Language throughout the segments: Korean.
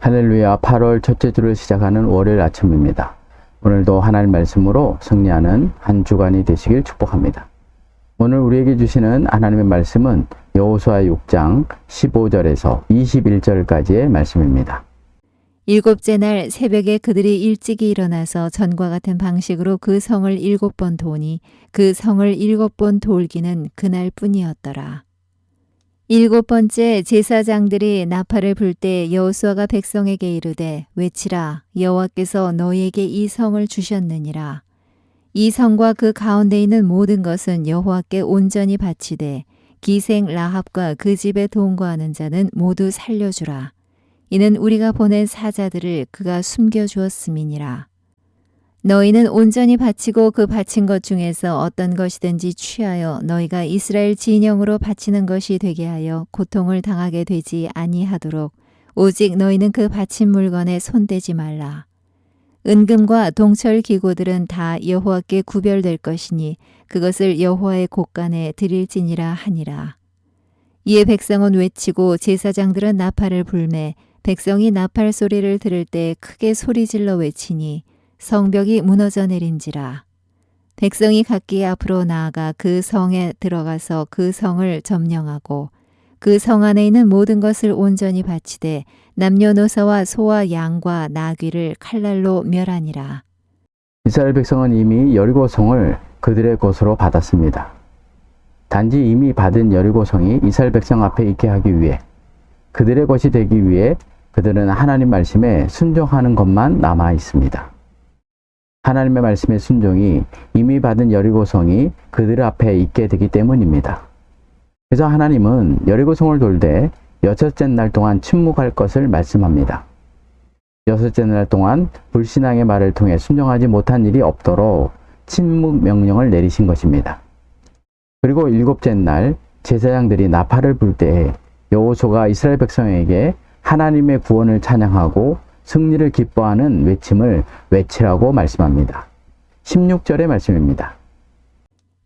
할렐루야. 8월 첫째 주를 시작하는 월요일 아침입니다. 오늘도 하나님 말씀으로 승리하는 한 주간이 되시길 축복합니다. 오늘 우리에게 주시는 하나님의 말씀은 여호수아 6장 15절에서 21절까지의 말씀입니다. 일곱째 날 새벽에 그들이 일찍이 일어나서 전과 같은 방식으로 그 성을 7번 도니 그 성을 7번 돌기는 그날 뿐이었더라. 7번째 제사장들이 나팔을 불 때 여호수아가 백성에게 이르되 외치라 여호와께서 너희에게 이 성을 주셨느니라. 이 성과 그 가운데 있는 모든 것은 여호와께 온전히 바치되 기생 라합과 그 집에 동거하는 자는 모두 살려주라. 이는 우리가 보낸 사자들을 그가 숨겨주었음이니라. 너희는 온전히 바치고 그 바친 것 중에서 어떤 것이든지 취하여 너희가 이스라엘 진영으로 바치는 것이 되게 하여 고통을 당하게 되지 아니하도록 오직 너희는 그 바친 물건에 손대지 말라. 은금과 동철 기구들은 다 여호와께 구별될 것이니 그것을 여호와의 곳간에 드릴지니라 하니라. 이에 백성은 외치고 제사장들은 나팔을 불매 백성이 나팔 소리를 들을 때 크게 소리질러 외치니 성벽이 무너져 내린지라. 백성이 각기 앞으로 나아가 그 성에 들어가서 그 성을 점령하고 그 성 안에 있는 모든 것을 온전히 바치되 남녀노소와 소와 양과 나귀를 칼날로 멸하니라. 이스라엘 백성은 이미 여리고 성을 그들의 것으로 받았습니다. 단지 이미 받은 여리고 성이 이스라엘 백성 앞에 있게 하기 위해 그들의 것이 되기 위해 그들은 하나님 말씀에 순종하는 것만 남아 있습니다. 하나님의 말씀의 순종이 이미 받은 여리고성이 그들 앞에 있게 되기 때문입니다. 그래서 하나님은 여리고성을 돌되 여섯째 날 동안 침묵할 것을 말씀합니다. 여섯째 날 동안 불신앙의 말을 통해 순종하지 못한 일이 없도록 침묵 명령을 내리신 것입니다. 그리고 일곱째 날 제사장들이 나팔을 불 때에 여호수아가 이스라엘 백성에게 하나님의 구원을 찬양하고 승리를 기뻐하는 외침을 외치라고 말씀합니다. 16절의 말씀입니다.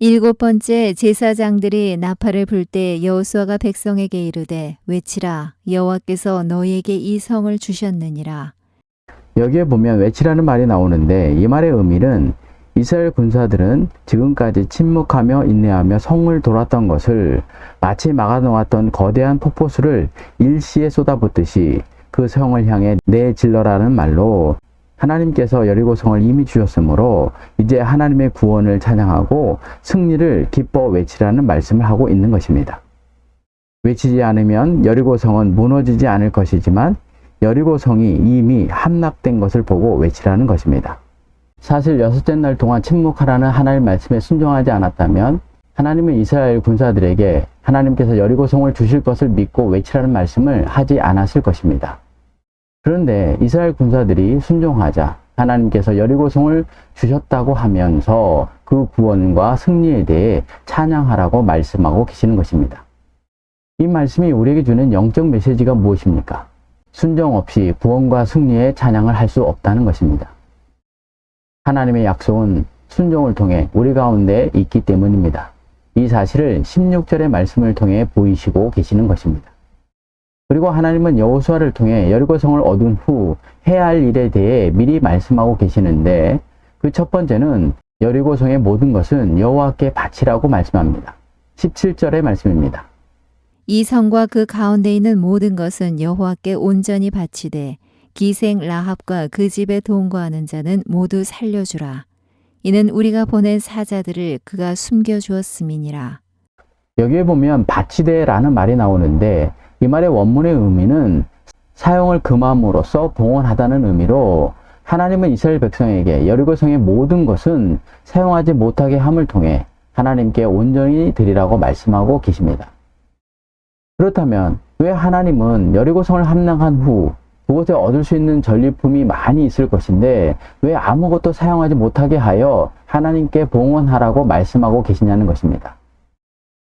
7번째 제사장들이 나팔을 불 때 여호수아가 백성에게 이르되 외치라 여호와께서 너희에게 이 성을 주셨느니라. 여기에 보면 외치라는 말이 나오는데 이 말의 의미는 이스라엘 군사들은 지금까지 침묵하며 인내하며 성을 돌았던 것을 마치 막아놓았던 거대한 폭포수를 일시에 쏟아붓듯이 그 성을 향해 내질러라는 말로 하나님께서 여리고성을 이미 주셨으므로 이제 하나님의 구원을 찬양하고 승리를 기뻐 외치라는 말씀을 하고 있는 것입니다. 외치지 않으면 여리고성은 무너지지 않을 것이지만 여리고성이 이미 함락된 것을 보고 외치라는 것입니다. 사실 여섯째 날 동안 침묵하라는 하나님 말씀에 순종하지 않았다면 하나님은 이스라엘 군사들에게 하나님께서 여리고성을 주실 것을 믿고 외치라는 말씀을 하지 않았을 것입니다. 그런데 이스라엘 군사들이 순종하자 하나님께서 여리고성을 주셨다고 하면서 그 구원과 승리에 대해 찬양하라고 말씀하고 계시는 것입니다. 이 말씀이 우리에게 주는 영적 메시지가 무엇입니까? 순종 없이 구원과 승리에 찬양을 할 수 없다는 것입니다. 하나님의 약속은 순종을 통해 우리 가운데 있기 때문입니다. 이 사실을 16절의 말씀을 통해 보이시고 계시는 것입니다. 그리고 하나님은 여호수아를 통해 여리고성을 얻은 후 해야 할 일에 대해 미리 말씀하고 계시는데 그 첫 번째는 여리고성의 모든 것은 여호와께 바치라고 말씀합니다. 17절의 말씀입니다. 이 성과 그 가운데 있는 모든 것은 여호와께 온전히 바치되 기생 라합과 그 집에 동거하는 자는 모두 살려주라. 이는 우리가 보낸 사자들을 그가 숨겨주었음이니라. 여기에 보면 바치되라는 말이 나오는데 이 말의 원문의 의미는 사용을 금함으로써 봉헌하다는 의미로 하나님은 이스라엘 백성에게 여리고성의 모든 것은 사용하지 못하게 함을 통해 하나님께 온전히 드리라고 말씀하고 계십니다. 그렇다면 왜 하나님은 여리고성을 함락한 후 그곳에 얻을 수 있는 전리품이 많이 있을 것인데 왜 아무것도 사용하지 못하게 하여 하나님께 봉헌하라고 말씀하고 계시냐는 것입니다.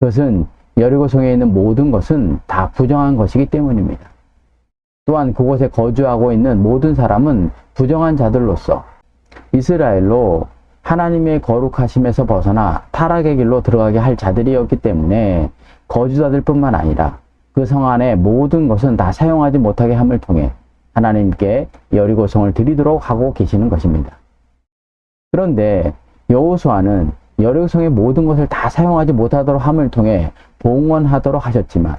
그것은 여리고성에 있는 모든 것은 다 부정한 것이기 때문입니다. 또한 그곳에 거주하고 있는 모든 사람은 부정한 자들로서 이스라엘로 하나님의 거룩하심에서 벗어나 타락의 길로 들어가게 할 자들이었기 때문에 거주자들 뿐만 아니라 그 성 안에 모든 것은 다 사용하지 못하게 함을 통해 하나님께 여리고성을 드리도록 하고 계시는 것입니다. 그런데 여호수아는 여리고성의 모든 것을 다 사용하지 못하도록 함을 통해 봉헌하도록 하셨지만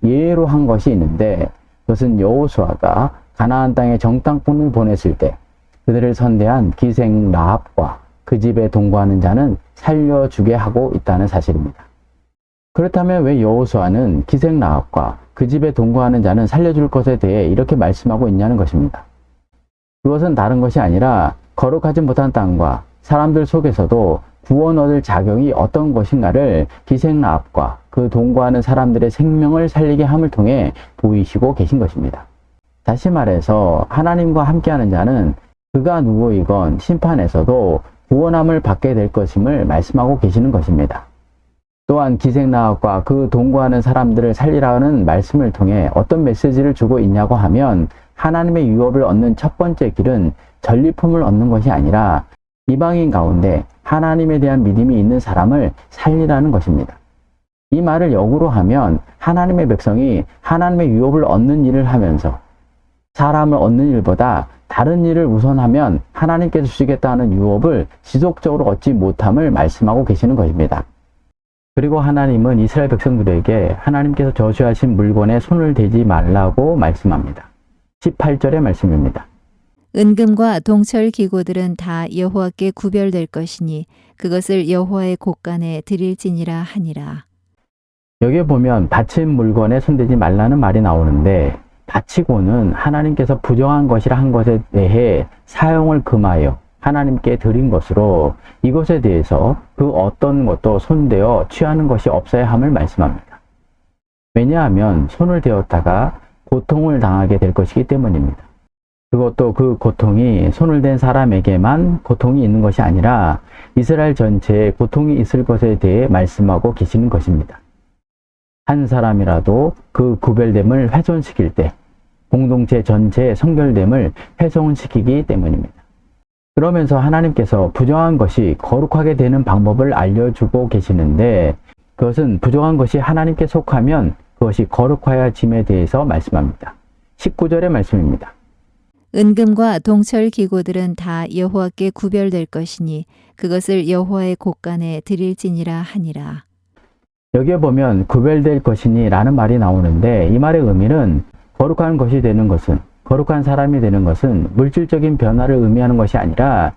예외로 한 것이 있는데, 그것은 여호수아가 가나안 땅에 정탐꾼을 보냈을 때 그들을 선대한 기생 라합과 그 집에 동거하는 자는 살려주게 하고 있다는 사실입니다. 그렇다면 왜 여호수아는 기생 라합과 그 집에 동거하는 자는 살려줄 것에 대해 이렇게 말씀하고 있냐는 것입니다. 그것은 다른 것이 아니라 거룩하지 못한 땅과 사람들 속에서도 구원 얻을 자격이 어떤 것인가를 기생 라합과 그 동거하는 사람들의 생명을 살리게 함을 통해 보이시고 계신 것입니다. 다시 말해서 하나님과 함께하는 자는 그가 누구이건 심판에서도 구원함을 받게 될 것임을 말씀하고 계시는 것입니다. 또한 기생 라합과 그 동거하는 사람들을 살리라는 말씀을 통해 어떤 메시지를 주고 있냐고 하면, 하나님의 유업을 얻는 첫 번째 길은 전리품을 얻는 것이 아니라 이방인 가운데 하나님에 대한 믿음이 있는 사람을 살리라는 것입니다. 이 말을 역으로 하면 하나님의 백성이 하나님의 유업을 얻는 일을 하면서 사람을 얻는 일보다 다른 일을 우선하면 하나님께서 주시겠다는 유업을 지속적으로 얻지 못함을 말씀하고 계시는 것입니다. 그리고 하나님은 이스라엘 백성들에게 하나님께서 저주하신 물건에 손을 대지 말라고 말씀합니다. 18절의 말씀입니다. 은금과 동철 기구들은 다 여호와께 구별될 것이니 그것을 여호와의 곳간에 드릴지니라 하니라. 여기에 보면 바친 물건에 손대지 말라는 말이 나오는데, 바치고는 하나님께서 부정한 것이라 한 것에 대해 사용을 금하여 하나님께 드린 것으로 이것에 대해서 그 어떤 것도 손대어 취하는 것이 없어야 함을 말씀합니다. 왜냐하면 손을 대었다가 고통을 당하게 될 것이기 때문입니다. 그것도 그 고통이 손을 댄 사람에게만 고통이 있는 것이 아니라 이스라엘 전체에 고통이 있을 것에 대해 말씀하고 계시는 것입니다. 한 사람이라도 그 구별됨을 훼손시킬 때 공동체 전체의 성결됨을 훼손시키기 때문입니다. 그러면서 하나님께서 부정한 것이 거룩하게 되는 방법을 알려주고 계시는데, 그것은 부정한 것이 하나님께 속하면 그것이 거룩하여짐에 대해서 말씀합니다. 19절의 말씀입니다. 은금과 동철 기구들은 다 여호와께 구별될 것이니 그것을 여호와의 곳간에 드릴지니라 하니라. 여기에 보면 구별될 것이니 라는 말이 나오는데, 이 말의 의미는 거룩한 것이 되는 것은, 거룩한 사람이 되는 것은 물질적인 변화를 의미하는 것이 아니라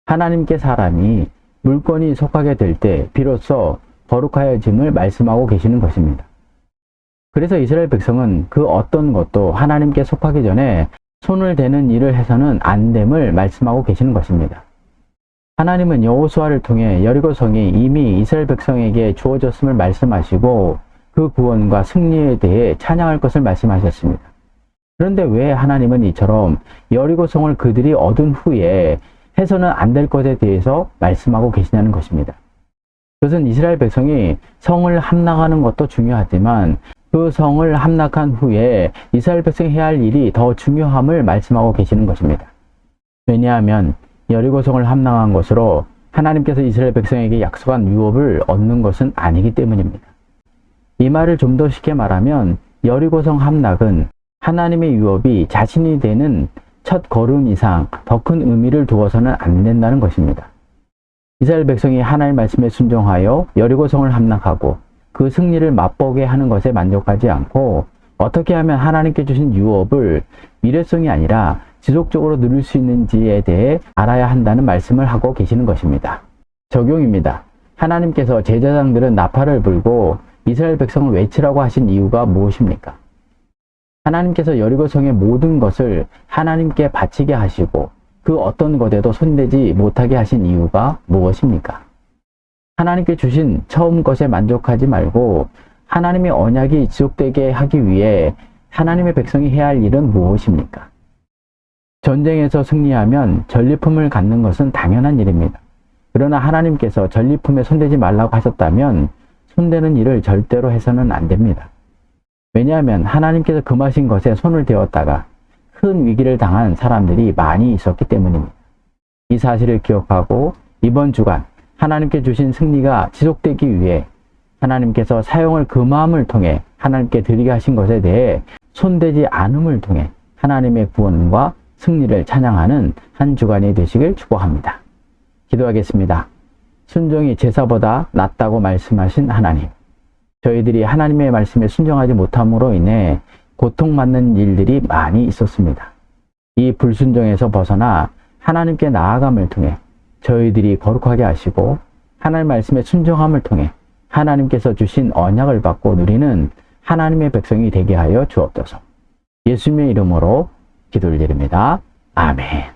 하나님께 사람이 물건이 속하게 될 때 비로소 거룩하여짐을 말씀하고 계시는 것입니다. 그래서 이스라엘 백성은 그 어떤 것도 하나님께 속하기 전에 손을 대는 일을 해서는 안 됨을 말씀하고 계시는 것입니다. 하나님은 여호수아를 통해 여리고성이 이미 이스라엘 백성에게 주어졌음을 말씀하시고 그 구원과 승리에 대해 찬양할 것을 말씀하셨습니다. 그런데 왜 하나님은 이처럼 여리고성을 그들이 얻은 후에 해서는 안 될 것에 대해서 말씀하고 계시냐는 것입니다. 그것은 이스라엘 백성이 성을 함락하는 것도 중요하지만 그 성을 함락한 후에 이스라엘 백성이 해야 할 일이 더 중요함을 말씀하고 계시는 것입니다. 왜냐하면 여리고성을 함락한 것으로 하나님께서 이스라엘 백성에게 약속한 유업을 얻는 것은 아니기 때문입니다. 이 말을 좀 더 쉽게 말하면 여리고성 함락은 하나님의 유업이 자신이 되는 첫 걸음 이상 더 큰 의미를 두어서는 안 된다는 것입니다. 이스라엘 백성이 하나님의 말씀에 순종하여 여리고성을 함락하고 그 승리를 맛보게 하는 것에 만족하지 않고 어떻게 하면 하나님께 주신 유업을 미래성이 아니라 지속적으로 누릴 수 있는지에 대해 알아야 한다는 말씀을 하고 계시는 것입니다. 적용입니다. 하나님께서 제사장들은 나팔을 불고 이스라엘 백성을 외치라고 하신 이유가 무엇입니까? 하나님께서 여리고성의 모든 것을 하나님께 바치게 하시고 그 어떤 것에도 손대지 못하게 하신 이유가 무엇입니까? 하나님께 주신 처음 것에 만족하지 말고 하나님의 언약이 지속되게 하기 위해 하나님의 백성이 해야 할 일은 무엇입니까? 전쟁에서 승리하면 전리품을 갖는 것은 당연한 일입니다. 그러나 하나님께서 전리품에 손대지 말라고 하셨다면 손대는 일을 절대로 해서는 안 됩니다. 왜냐하면 하나님께서 금하신 것에 손을 대었다가 큰 위기를 당한 사람들이 많이 있었기 때문입니다. 이 사실을 기억하고 이번 주간 하나님께 주신 승리가 지속되기 위해 하나님께서 사용을 금함을 통해 하나님께 드리게 하신 것에 대해 손대지 않음을 통해 하나님의 구원과 승리를 찬양하는 한 주간이 되시길 축복합니다. 기도하겠습니다. 순종이 제사보다 낫다고 말씀하신 하나님, 저희들이 하나님의 말씀에 순종하지 못함으로 인해 고통받는 일들이 많이 있었습니다. 이 불순종에서 벗어나 하나님께 나아감을 통해 저희들이 거룩하게 하시고 하나님 말씀에 순종함을 통해 하나님께서 주신 언약을 받고 누리는 하나님의 백성이 되게 하여 주옵소서. 예수님의 이름으로 기도를 드립니다. 아멘.